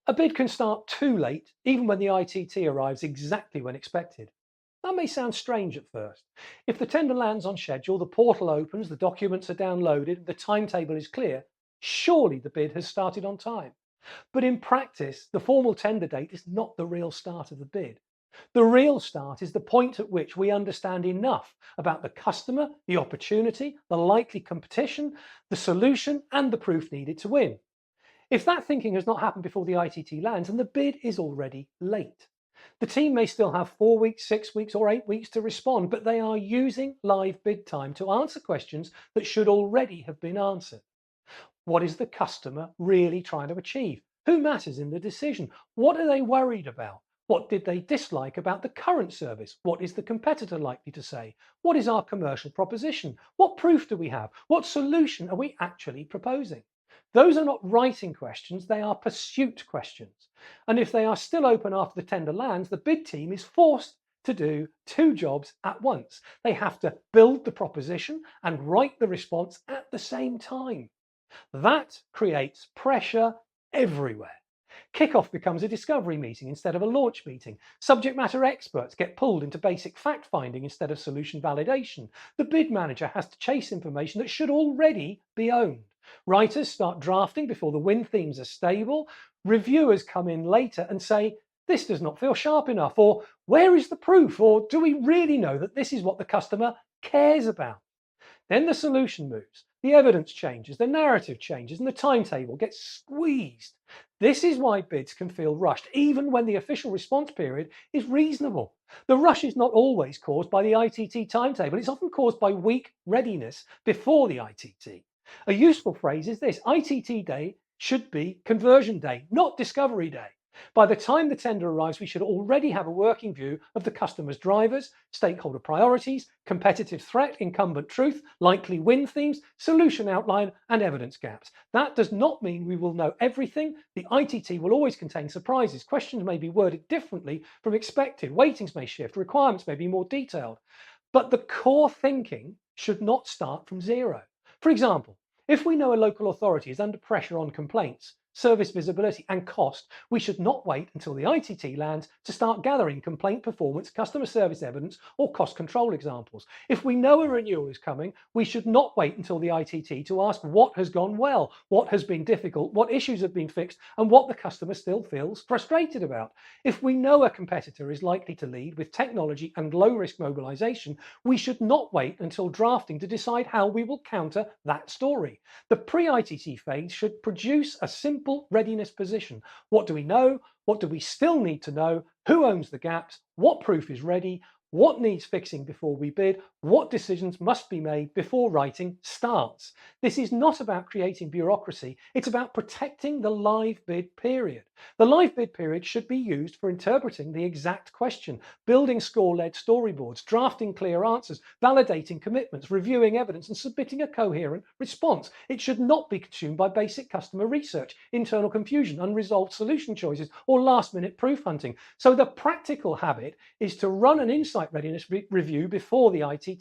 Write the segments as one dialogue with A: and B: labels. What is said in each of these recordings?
A: A bid can start too late, even when the ITT arrives exactly when expected. That may sound strange at first. If the tender lands on schedule, the portal opens, the documents are downloaded, the timetable is clear, surely the bid has started on time. But in practice, the formal tender date is not the real start of the bid. The real start is the point at which we understand enough about the customer, the opportunity, the likely competition, the solution, and the proof needed to win. If that thinking has not happened before the ITT lands, then the bid is already late. The team may still have 4 weeks, 6 weeks, or 8 weeks to respond, but they are using live bid time to answer questions that should already have been answered. What is the customer really trying to achieve? Who matters in the decision? What are they worried about? What did they dislike about the current service? What is the competitor likely to say? What is our commercial proposition? What proof do we have? What solution are we actually proposing? Those are not writing questions, they are pursuit questions. And if they are still open after the tender lands, the bid team is forced to do two jobs at once. They have to build the proposition and write the response at the same time. That creates pressure everywhere. Kickoff becomes a discovery meeting instead of a launch meeting. Subject matter experts get pulled into basic fact finding instead of solution validation. The bid manager has to chase information that should already be owned. Writers start drafting before the win themes are stable. Reviewers come in later and say, this does not feel sharp enough, or where is the proof, or do we really know that this is what the customer cares about? Then the solution moves, the evidence changes, the narrative changes, and the timetable gets squeezed. This is why bids can feel rushed, even when the official response period is reasonable. The rush is not always caused by the ITT timetable, it's often caused by weak readiness before the ITT. A useful phrase is this: ITT day should be conversion day, not discovery day. By the time the tender arrives, we should already have a working view of the customer's drivers, stakeholder priorities, competitive threat, incumbent truth, likely win themes, solution outline, and evidence gaps. That does not mean we will know everything. The ITT will always contain surprises. Questions may be worded differently from expected. Weightings may shift. Requirements may be more detailed. But the core thinking should not start from zero. For example, if we know a local authority is under pressure on complaints, service visibility, and cost, we should not wait until the ITT lands to start gathering complaint performance, customer service evidence, or cost control examples. If we know a renewal is coming, we should not wait until the ITT to ask what has gone well, what has been difficult, what issues have been fixed, and what the customer still feels frustrated about. If we know a competitor is likely to lead with technology and low-risk mobilization, we should not wait until drafting to decide how we will counter that story. The pre-ITT phase should produce a simple readiness position. What do we know? What do we still need to know? Who owns the gaps? What proof is ready? What needs fixing before we bid? What decisions must be made before writing starts? This is not about creating bureaucracy, it's about protecting the live bid period. The live bid period should be used for interpreting the exact question, building score-led storyboards, drafting clear answers, validating commitments, reviewing evidence, and submitting a coherent response. It should not be consumed by basic customer research, internal confusion, unresolved solution choices, or last-minute proof hunting. So the practical habit is to run an insight readiness review before the ITT.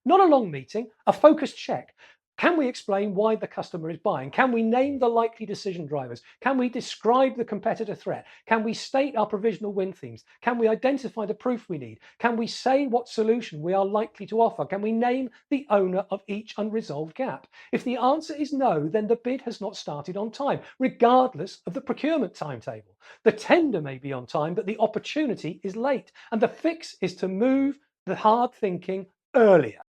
A: Not a long meeting, a focused check. Can we explain why the customer is buying? Can we name the likely decision drivers? Can we describe the competitor threat? Can we state our provisional win themes? Can we identify the proof we need? Can we say what solution we are likely to offer? Can we name the owner of each unresolved gap? If the answer is no, then the bid has not started on time, regardless of the procurement timetable. The tender may be on time, but the opportunity is late. And the fix is to move the hard thinking earlier.